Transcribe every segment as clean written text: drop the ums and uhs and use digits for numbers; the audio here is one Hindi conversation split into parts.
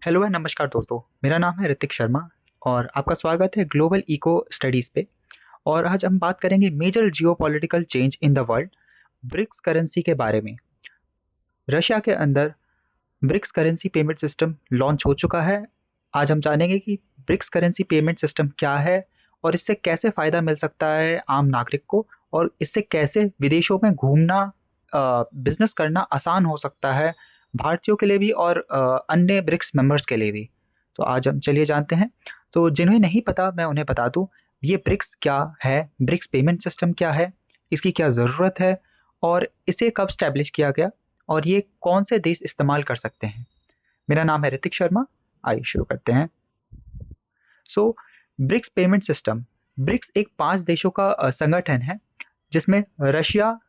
हेलो एंड नमस्कार दोस्तों। मेरा नाम है ऋतिक शर्मा और आपका स्वागत है ग्लोबल इको स्टडीज पे। और आज हम बात करेंगे major geopolitical change in the world, BRICS currency के बारे में। रशिया के अंदर BRICS currency payment system launch हो चुका है। आज हम जानेंगे कि ब्रिक्स करेंसी पेमेंट सिस्टम क्या है और इससे कैसे फ़ायदा मिल सकता है आम नागरिक को, और इससे कैसे विदेशों में घूमना, बिजनेस करना आसान हो सकता है भारतीयों के लिए भी और अन्य ब्रिक्स मेंबर्स के लिए भी। तो आज हम चलिए जानते हैं। तो जिन्हें नहीं पता मैं उन्हें बता दूं, ये ब्रिक्स क्या है, ब्रिक्स पेमेंट सिस्टम क्या है, इसकी क्या ज़रूरत है और इसे कब स्टैब्लिश किया गया और ये कौन से देश इस्तेमाल कर सकते हैं। मेरा नाम है ऋतिक शर्मा। आइए शुरू करते हैं। सो ब्रिक्स पेमेंट सिस्टम, ब्रिक्स एक 5 देशों का संगठन है जिसमें Russia,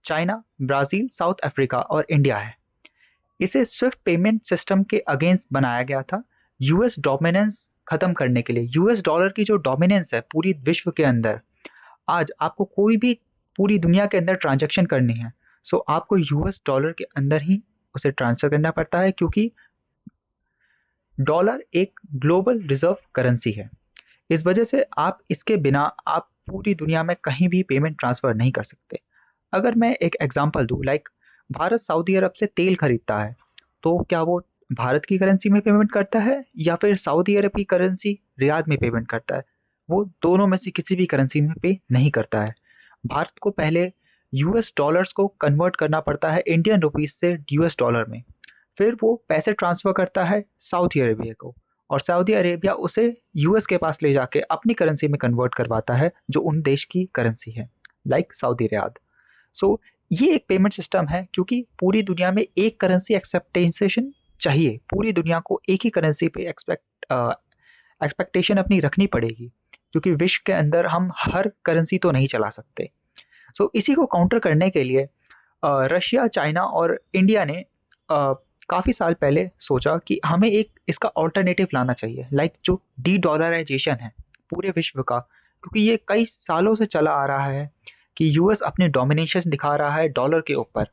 China, Brazil, south Africa और इंडिया है। इसे स्विफ्ट पेमेंट सिस्टम के अगेंस्ट बनाया गया था, यूएस डोमिनेंस खत्म करने के लिए। यूएस डॉलर की जो डोमिनेंस है पूरी विश्व के अंदर, आज आपको कोई भी पूरी दुनिया के अंदर ट्रांजैक्शन करनी है, सो आपको यूएस डॉलर के अंदर ही उसे ट्रांसफर करना पड़ता है, क्योंकि डॉलर एक ग्लोबल रिजर्व करेंसी है। इस वजह से आप इसके बिना आप पूरी दुनिया में कहीं भी पेमेंट ट्रांसफर नहीं कर सकते। अगर मैं एक एग्जांपल दूं, लाइक भारत सऊदी अरब से तेल खरीदता है, तो क्या वो भारत की करेंसी में पेमेंट करता है या फिर सऊदी अरब की करेंसी रियाद में पेमेंट करता है? वो दोनों में से किसी भी करेंसी में पे नहीं करता है। भारत को पहले यूएस डॉलर्स को कन्वर्ट करना पड़ता है इंडियन रुपीस से यूएस डॉलर में, फिर वो पैसे ट्रांसफर करता है सऊदी अरेबिया को, और सऊदी अरेबिया उसे यूएस के पास ले जाके अपनी करेंसी में कन्वर्ट करवाता है जो उन देश की करेंसी है, लाइक सऊदी रियाद। सो ये एक पेमेंट सिस्टम है, क्योंकि पूरी दुनिया में एक करेंसी एक्सेप्टेशन चाहिए। पूरी दुनिया को एक ही करेंसी पे एक्सपेक्टेशन अपनी रखनी पड़ेगी, क्योंकि विश्व के अंदर हम हर करेंसी तो नहीं चला सकते। सो इसी को काउंटर करने के लिए रशिया, चाइना और इंडिया ने काफ़ी साल पहले सोचा कि हमें एक इसका ऑल्टरनेटिव लाना चाहिए, लाइक जो डी डॉलराइजेशन है पूरे विश्व का, क्योंकि ये कई सालों से चला आ रहा है कि यूएस अपनी डोमिनेशन दिखा रहा है डॉलर के ऊपर।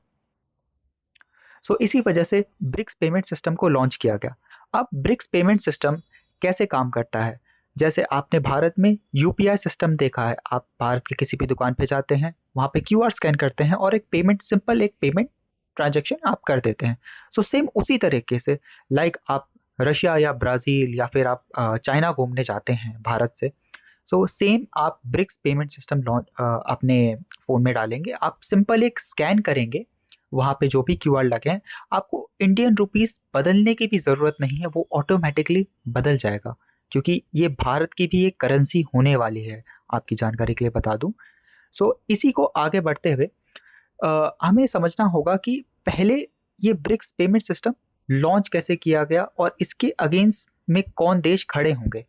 सो इसी वजह से ब्रिक्स पेमेंट सिस्टम को लॉन्च किया गया। अब ब्रिक्स पेमेंट सिस्टम कैसे काम करता है? जैसे आपने भारत में यूपीआई सिस्टम देखा है, आप भारत की किसी भी दुकान पे जाते हैं, वहाँ पे क्यूआर स्कैन करते हैं और एक पेमेंट, सिंपल एक पेमेंट ट्रांजैक्शन आप कर देते हैं। सो सेम उसी तरीके से, लाइक आप रशिया या ब्राज़ील या फिर आप चाइना घूमने जाते हैं भारत से, सो सेम आप ब्रिक्स पेमेंट सिस्टम लॉन्च अपने फ़ोन में डालेंगे, आप सिंपल एक स्कैन करेंगे, वहाँ पे जो भी क्यूआर लगे हैं, आपको इंडियन रुपीस बदलने की भी ज़रूरत नहीं है, वो ऑटोमेटिकली बदल जाएगा, क्योंकि ये भारत की भी एक करेंसी होने वाली है, आपकी जानकारी के लिए बता दूं। सो इसी को आगे बढ़ते हुए हमें समझना होगा कि पहले ये ब्रिक्स पेमेंट सिस्टम लॉन्च कैसे किया गया और इसके अगेंस्ट में कौन देश खड़े होंगे।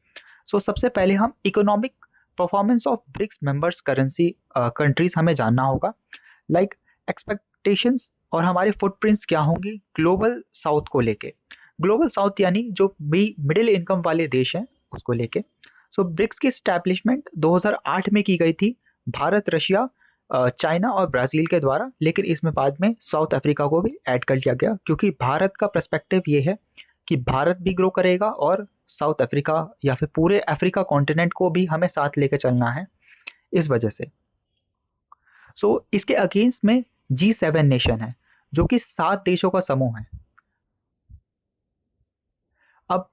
सो सबसे पहले हम economic performance of BRICS members currency countries हमें जानना होगा, लाइक एक्सपेक्टेशंस और हमारे फुटप्रिंट्स क्या होंगे ग्लोबल साउथ को लेके। ग्लोबल साउथ यानी जो भी मिडिल इनकम वाले देश हैं उसको लेके। सो ब्रिक्स की स्टैब्लिशमेंट 2008 में की गई थी, भारत, रशिया, चाइना और ब्राज़ील के द्वारा, लेकिन इसमें बाद में साउथ अफ्रीका को भी ऐड कर लिया गया, क्योंकि भारत का पर्सपेक्टिव ये है कि भारत भी ग्रो करेगा और साउथ अफ्रीका या फिर पूरे अफ्रीका कॉन्टिनेंट को भी हमें साथ लेकर चलना है, इस वजह से। सो इसके अगेंस्ट में G7 नेशन है, जो कि 7 देशों का समूह है। अब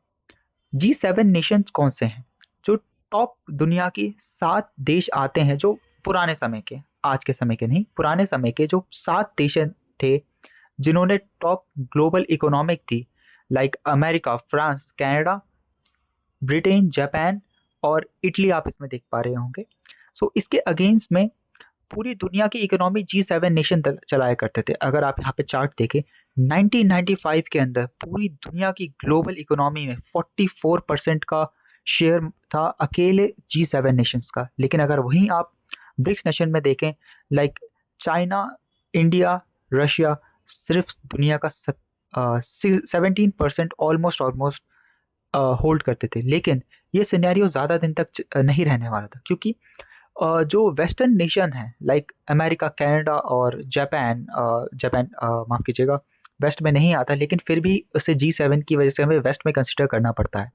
G7 नेशंस कौन से हैं? जो टॉप दुनिया की 7 देश आते हैं, जो पुराने समय के, आज के समय के नहीं, पुराने समय के जो 7 देश थे जिन्होंने टॉप ग्लोबल इकोनॉमिक थी, like America, France, Canada, Britain, Japan और इटली, आप इसमें देख पा रहे होंगे। सो इसके अगेंस्ट में पूरी दुनिया की इकोनॉमी G7 नेशन चलाया करते थे। अगर आप यहाँ पे चार्ट देखें, 1995 के अंदर पूरी दुनिया की ग्लोबल इकोनॉमी में 44% का शेयर था अकेले G7 नेशंस का। लेकिन अगर वहीं आप ब्रिक्स नेशन में देखें, लाइक चाइना, इंडिया, रशिया, सिर्फ दुनिया का 17% ऑलमोस्ट ऑलमोस्ट होल्ड करते थे। लेकिन ये सिनेरियो ज़्यादा दिन तक नहीं रहने वाला था, क्योंकि जो वेस्टर्न नेशन है, लाइक अमेरिका, कनाडा और जापान, माफ़ कीजिएगा, वेस्ट में नहीं आता, लेकिन फिर भी उसे G7 की वजह से हमें वेस्ट में कंसिडर करना पड़ता है।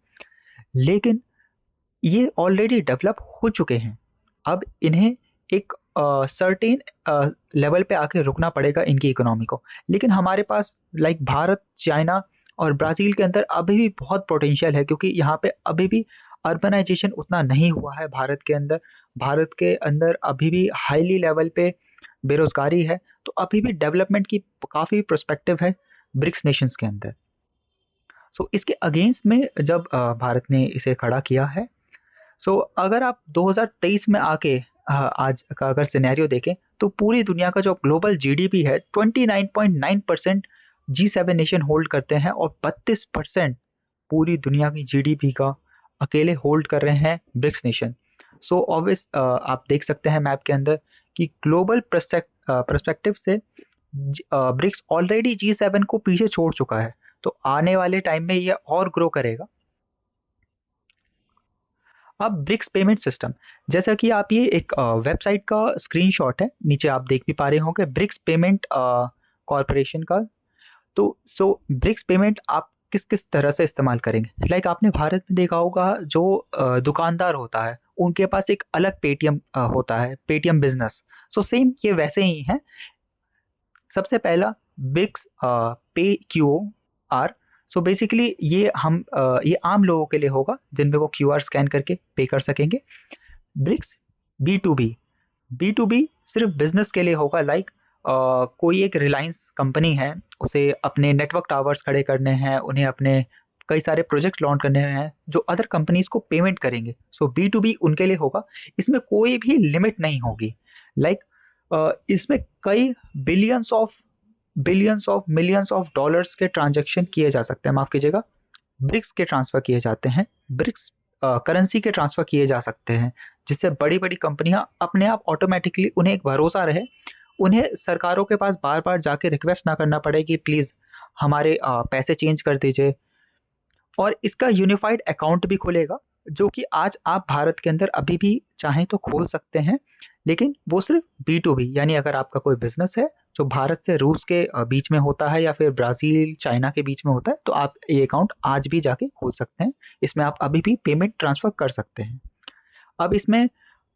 लेकिन ये ऑलरेडी डेवलप हो चुके हैं। अब इन्हें एक सर्टेन लेवल पे आके रुकना पड़ेगा इनकी इकोनॉमी को। लेकिन हमारे पास लाइक भारत, चाइना और ब्राज़ील के अंदर अभी भी बहुत पोटेंशियल है, क्योंकि यहाँ पे अभी भी अर्बनाइजेशन उतना नहीं हुआ है भारत के अंदर। भारत के अंदर अभी भी हाईली लेवल पे बेरोज़गारी है, तो अभी भी डेवलपमेंट की काफ़ी पर्सपेक्टिव है ब्रिक्स नेशंस के अंदर। सो इसके अगेंस्ट में जब भारत ने इसे खड़ा किया है, सो अगर आप 2023 में आके आज का अगर सिनेरियो देखें, तो पूरी दुनिया का जो ग्लोबल जीडीपी है 29.9% G7 नेशन होल्ड करते हैं, और 32% पूरी दुनिया की जीडीपी का अकेले होल्ड कर रहे हैं ब्रिक्स नेशन। सो ऑब्वियस आप देख सकते हैं मैप के अंदर कि ग्लोबल पर्सपेक्टिव से ब्रिक्स ऑलरेडी G7 को पीछे छोड़ चुका है, तो आने वाले टाइम में ये और ग्रो करेगा। अब ब्रिक्स पेमेंट सिस्टम, जैसा कि आप ये एक वेबसाइट का स्क्रीनशॉट है, नीचे आप देख भी पा रहे होंगे ब्रिक्स पेमेंट कॉरपोरेशन का। तो सो ब्रिक्स पेमेंट आप किस किस तरह से इस्तेमाल करेंगे? लाइक आपने भारत में देखा होगा, जो दुकानदार होता है उनके पास एक अलग पेटीएम होता है, पेटीएम बिजनेस। सो सेम ये वैसे ही है। सबसे पहला ब्रिक्स पे क्यू आर। सो बेसिकली ये आम लोगों के लिए होगा, जिनमें वो क्यूआर स्कैन करके पे कर सकेंगे। ब्रिक्स बी टू बी सिर्फ बिजनेस के लिए होगा। लाइक कोई एक रिलायंस कंपनी है, उसे अपने नेटवर्क टावर्स खड़े करने हैं, उन्हें अपने कई सारे प्रोजेक्ट लॉन्च करने हैं जो अदर कंपनीज को पेमेंट करेंगे। सो बी उनके लिए होगा। इसमें कोई भी लिमिट नहीं होगी। लाइक इसमें कई billions of millions of dollars के ट्रांजैक्शन किए जा सकते हैं, माफ कीजिएगा, ब्रिक्स के ट्रांसफर किए जाते हैं, ब्रिक्स करेंसी के ट्रांसफर किए जा सकते हैं, जिससे बड़ी बड़ी कंपनियां अपने आप ऑटोमेटिकली, उन्हें एक भरोसा रहे, उन्हें सरकारों के पास बार बार जाके रिक्वेस्ट ना करना पड़े कि प्लीज हमारे पैसे चेंज कर दीजिए। और इसका यूनिफाइड अकाउंट भी खुलेगा, जो कि आज आप भारत के अंदर अभी भी चाहें तो खोल सकते हैं, लेकिन वो सिर्फ बी यानी अगर आपका कोई बिजनेस है जो भारत से रूस के बीच में होता है, या फिर ब्राज़ील चाइना के बीच में होता है, तो आप ये अकाउंट आज भी जाके खोल सकते हैं। इसमें आप अभी भी पेमेंट ट्रांसफ़र कर सकते हैं। अब इसमें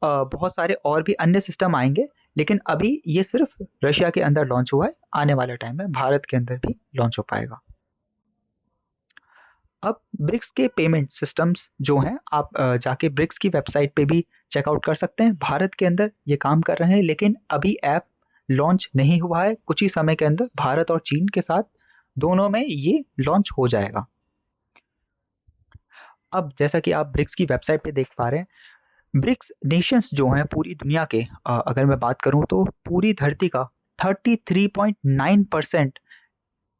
बहुत सारे और भी अन्य सिस्टम आएंगे, लेकिन अभी ये सिर्फ रशिया के अंदर लॉन्च हुआ है। आने वाले टाइम में भारत के अंदर भी लॉन्च हो पाएगा। अब ब्रिक्स के पेमेंट सिस्टम्स जो हैं, आप जाके ब्रिक्स की वेबसाइट पे भी चेकआउट कर सकते हैं। भारत के अंदर ये काम कर रहे हैं, लेकिन अभी ऐप लॉन्च नहीं हुआ है। कुछ ही समय के अंदर भारत और चीन के साथ दोनों में ये लॉन्च हो जाएगा। अब जैसा कि आप ब्रिक्स की वेबसाइट पे देख पा रहे हैं, ब्रिक्स नेशंस जो हैं पूरी दुनिया के, अगर मैं बात करूं तो पूरी धरती का 33.9%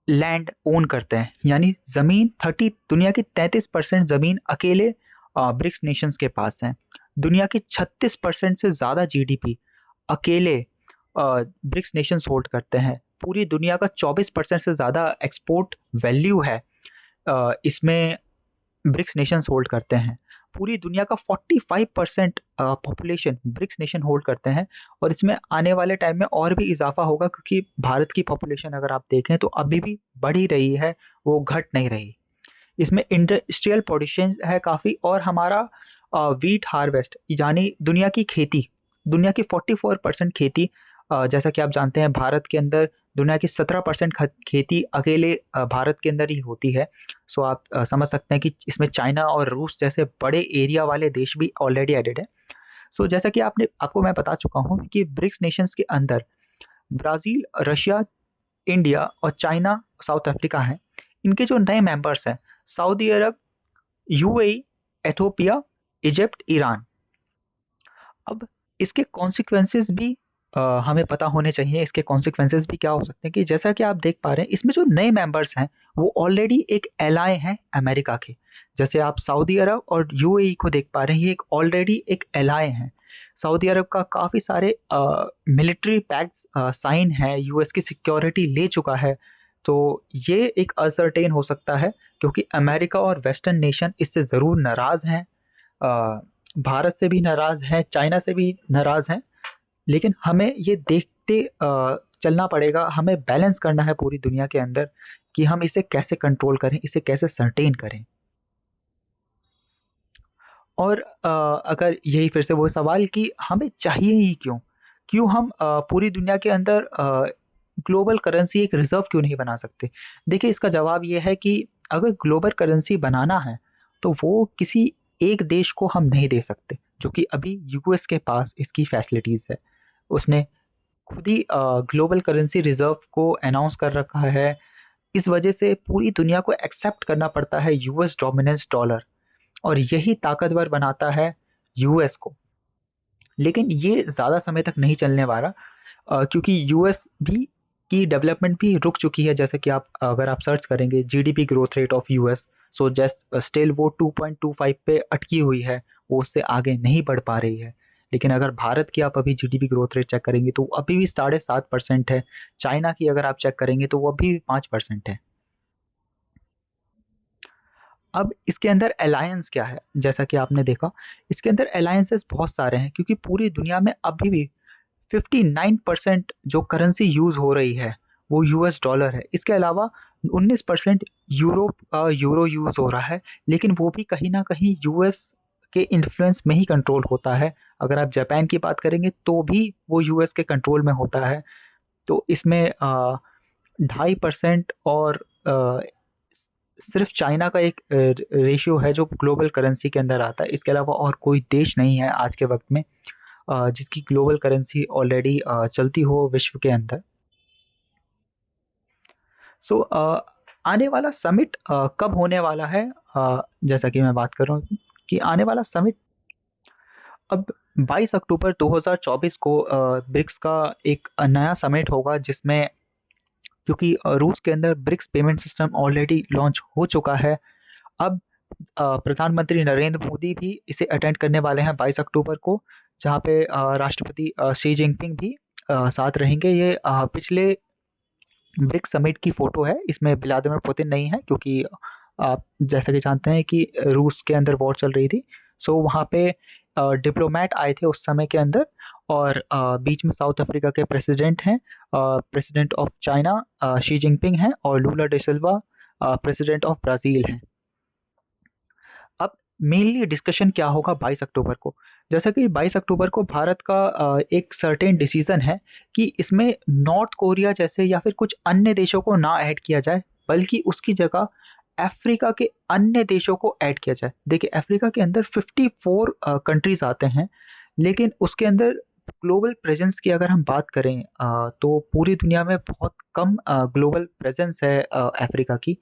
लैंड ओन करते हैं, यानी जमीन 30, दुनिया की 33% जमीन अकेले ब्रिक्स नेशंस के पास है। दुनिया की 36% से ज़्यादा जीडीपी अकेले ब्रिक्स नेशंस होल्ड करते हैं। पूरी दुनिया का 24% से ज़्यादा एक्सपोर्ट वैल्यू है, इसमें ब्रिक्स नेशंस होल्ड करते हैं। पूरी दुनिया का 45% पॉपुलेशन ब्रिक्स नेशन होल्ड करते हैं, और इसमें आने वाले टाइम में और भी इजाफा होगा, क्योंकि भारत की पॉपुलेशन अगर आप देखें तो अभी भी बढ़ ही रही है, वो घट नहीं रही। इसमें इंडस्ट्रियल प्रोडक्शन है काफ़ी, और हमारा वीट हार्वेस्ट यानी दुनिया की खेती, दुनिया की 44% खेती, जैसा कि आप जानते हैं भारत के अंदर दुनिया की 17% खेती अकेले भारत के अंदर ही होती है। सो आप समझ सकते हैं कि इसमें चाइना और रूस जैसे बड़े एरिया वाले देश भी ऑलरेडी एडेड है। सो जैसा कि आपको मैं बता चुका हूँ कि ब्रिक्स नेशंस के अंदर ब्राज़ील, रशिया, इंडिया और चाइना, साउथ अफ्रीका हैं। इनके जो नए मेंबर्स हैं, सऊदी अरब, यूएई, एथोपिया, इजिप्ट, ईरान। अब इसके कॉन्सिक्वेंसेस भी हमें पता होने चाहिए। इसके कॉन्सिक्वेंसेस भी क्या हो सकते हैं कि जैसा कि आप देख पा रहे हैं, इसमें जो नए मेंबर्स हैं वो ऑलरेडी एक एलाय हैं अमेरिका के। जैसे आप सऊदी अरब और यूएई को देख पा रहे हैं, ये एक ऑलरेडी एक एलाय हैं। सऊदी अरब का काफ़ी सारे मिलिट्री पैक्ट्स साइन है, यूएस की सिक्योरिटी ले चुका है। तो ये एक असर्टेन हो सकता है, क्योंकि अमेरिका और वेस्टर्न नेशन इससे ज़रूर नाराज़ हैं, भारत से भी नाराज़ हैं, चाइना से भी नाराज़ हैं। लेकिन हमें ये देखते चलना पड़ेगा, हमें बैलेंस करना है पूरी दुनिया के अंदर कि हम इसे कैसे कंट्रोल करें, इसे कैसे सर्टेन करें। और अगर यही फिर से वो सवाल कि हमें चाहिए ही क्यों? क्यों हम पूरी दुनिया के अंदर ग्लोबल करेंसी एक रिज़र्व क्यों नहीं बना सकते? देखिए, इसका जवाब ये है कि अगर ग्लोबल करेंसी बनाना है, तो वो किसी एक देश को हम नहीं दे सकते, जो कि अभी यूएस के पास इसकी फैसिलिटीज़ है। उसने खुद ही ग्लोबल करेंसी रिज़र्व को अनाउंस कर रखा है। इस वजह से पूरी दुनिया को एक्सेप्ट करना पड़ता है यूएस डोमिनेंस डॉलर, और यही ताकतवर बनाता है यूएस को। लेकिन ये ज़्यादा समय तक नहीं चलने वाला, क्योंकि यूएस भी की डेवलपमेंट भी रुक चुकी है। जैसे कि आप अगर आप सर्च करेंगे GDP growth rate of US, so just still वो 2.25 पे अटकी हुई है, वो उससे आगे नहीं बढ़ पा रही है। लेकिन अगर भारत की आप अभी जीडीपी ग्रोथ रेट चेक करेंगे तो वो अभी भी 7.5% है। चाइना की अगर आप चेक करेंगे तो वो अभी भी 5% है। अब इसके अंदर अलायंस क्या है? जैसा कि आपने देखा, इसके अंदर अलायंसेस बहुत सारे हैं, क्योंकि पूरी दुनिया में अभी भी 59% जो करेंसी यूज हो रही है वो यूएस डॉलर है। इसके अलावा 19% यूरोप यूरो यूज हो रहा है, लेकिन वो भी कहीं ना कहीं यूएस के इन्फ्लुएंस में ही कंट्रोल होता है। अगर आप जापान की बात करेंगे तो भी वो यूएस के कंट्रोल में होता है। तो इसमें 2.5% और सिर्फ चाइना का एक रेशियो है जो ग्लोबल करेंसी के अंदर आता है। इसके अलावा और कोई देश नहीं है आज के वक्त में जिसकी ग्लोबल करेंसी ऑलरेडी चलती हो विश्व के अंदर। सो आने वाला समिट कब होने वाला है? जैसा कि मैं बात कर रहा हूँ कि आने वाला समिट अब 22 अक्टूबर 2024 को ब्रिक्स का एक नया समिट होगा, जिसमें क्योंकि रूस के अंदर BRICS payment system already launch हो चुका है। अब प्रधानमंत्री नरेंद्र मोदी भी इसे अटेंड करने वाले हैं 22 अक्टूबर को, जहाँ पे राष्ट्रपति शी जिनपिंग भी साथ रहेंगे। ये पिछले ब्रिक्स समिट की फोटो है, इसमें व्लादिमीर पुतिन नहीं है, क्योंकि आप जैसा कि जानते हैं कि रूस के अंदर वॉर चल रही थी। सो वहाँ पे डिप्लोमेट आए थे उस समय के अंदर, और बीच में साउथ अफ्रीका के प्रेसिडेंट हैं, president of China Xi Jinping हैं, और Lula da Silva president of Brazil हैं। अब मेनली डिस्कशन क्या होगा 22 अक्टूबर को? जैसा कि 22 अक्टूबर को भारत का एक सर्टेन डिसीजन है कि इसमें नॉर्थ कोरिया जैसे या फिर कुछ अन्य देशों को ना ऐड किया जाए, बल्कि उसकी जगह अफ्रीका के अन्य देशों को ऐड किया जाए। देखिए, अफ्रीका के अंदर 54 कंट्रीज आते हैं, लेकिन उसके अंदर ग्लोबल प्रेजेंस की अगर हम बात करें तो पूरी दुनिया में बहुत कम ग्लोबल प्रेजेंस है अफ्रीका की।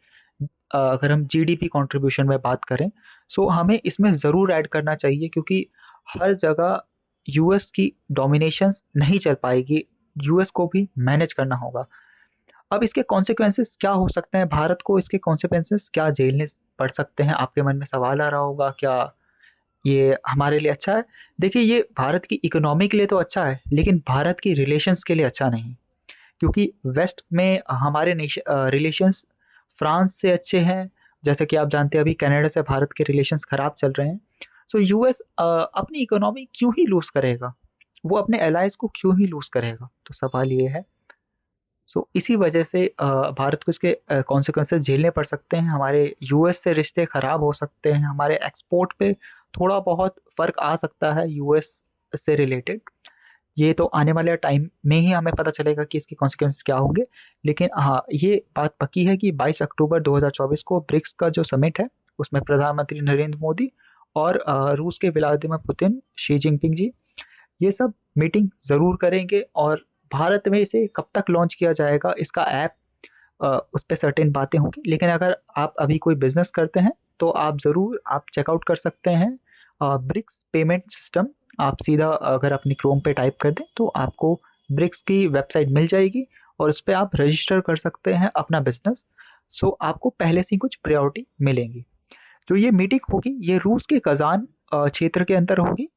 अगर हम जीडीपी कंट्रीब्यूशन में बात करें, सो हमें इसमें ज़रूर ऐड करना चाहिए, क्योंकि हर जगह यूएस की डोमिनेशंस नहीं चल पाएगी, यूएस को भी मैनेज करना होगा। अब इसके कॉन्सिक्वेंसेस क्या हो सकते हैं? भारत को इसके कॉन्सिक्वेंसेस क्या झेलने पड़ सकते हैं? आपके मन में सवाल आ रहा होगा, क्या ये हमारे लिए अच्छा है? देखिए, ये भारत की इकोनॉमी के लिए तो अच्छा है, लेकिन भारत की रिलेशंस के लिए अच्छा नहीं, क्योंकि वेस्ट में हमारे रिलेशंस फ्रांस से अच्छे हैं। जैसे कि आप जानते हैं अभी कनाडा से भारत के रिलेशंस खराब चल रहे हैं। सो यूएस अपनी इकोनॉमी क्यों ही लूज करेगा, वो अपने एलाइज को क्यों ही लूज करेगा? तो सवाल ये है। सो इसी वजह से भारत को इसके कॉन्सिक्वेंसेस झेलने पड़ सकते हैं। हमारे यूएस से रिश्ते खराब हो सकते हैं, हमारे एक्सपोर्ट पे थोड़ा बहुत फर्क आ सकता है यूएस से रिलेटेड। ये तो आने वाले टाइम में ही हमें पता चलेगा कि इसके कॉन्सिक्वेंस क्या होंगे। लेकिन हाँ, ये बात पक्की है कि 22 अक्टूबर 2024 को ब्रिक्स का जो समिट है, उसमें प्रधानमंत्री नरेंद्र मोदी और रूस के व्लादिमीर पुतिन, शी जिनपिंग जी, ये सब मीटिंग ज़रूर करेंगे। और भारत में इसे कब तक लॉन्च किया जाएगा, इसका ऐप, उस पे सर्टेन बातें होंगी। लेकिन अगर आप अभी कोई बिजनेस करते हैं तो आप ज़रूर आप चेकआउट कर सकते हैं ब्रिक्स पेमेंट सिस्टम। आप सीधा अगर अपनी क्रोम पे टाइप कर दें तो आपको ब्रिक्स की वेबसाइट मिल जाएगी, और उस पर आप रजिस्टर कर सकते हैं अपना बिजनेस। सो आपको पहले से ही कुछ प्रायोरिटी मिलेंगी। जो ये मीटिंग होगी, ये रूस के कजान क्षेत्र के अंदर होगी,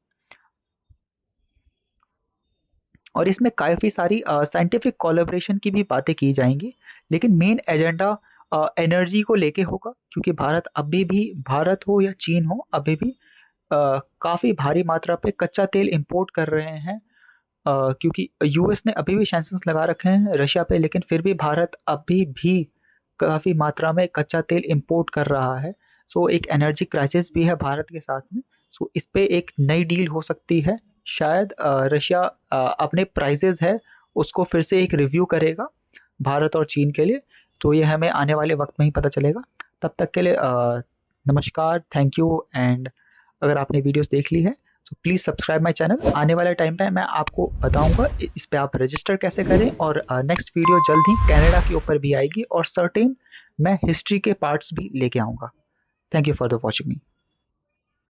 और इसमें काफ़ी सारी साइंटिफिक कोलैबोरेशन की भी बातें की जाएंगी। लेकिन मेन एजेंडा एनर्जी को लेके होगा, क्योंकि भारत अभी भी, भारत हो या चीन हो, अभी भी काफ़ी भारी मात्रा पे कच्चा तेल इंपोर्ट कर रहे हैं क्योंकि यूएस ने अभी भी सैंक्शंस लगा रखे हैं रशिया पे, लेकिन फिर भी भारत अभी भी काफ़ी मात्रा में कच्चा तेल इंपोर्ट कर रहा है। सो एक एनर्जी क्राइसिस भी है भारत के साथ में। सो इस पे एक नई डील हो सकती है। शायद रशिया अपने प्राइसेस है उसको फिर से एक रिव्यू करेगा भारत और चीन के लिए। तो ये हमें आने वाले वक्त में ही पता चलेगा। तब तक के लिए नमस्कार, थैंक यू। एंड अगर आपने वीडियोस देख ली है तो प्लीज़ सब्सक्राइब माय चैनल। आने वाले टाइम पे मैं आपको बताऊंगा इस पे आप रजिस्टर कैसे करें, और नेक्स्ट वीडियो जल्द ही कनाडा के ऊपर भी आएगी, और सर्टेन मैं हिस्ट्री के पार्ट्स भी लेके आऊँगा। Thank you for the watching me.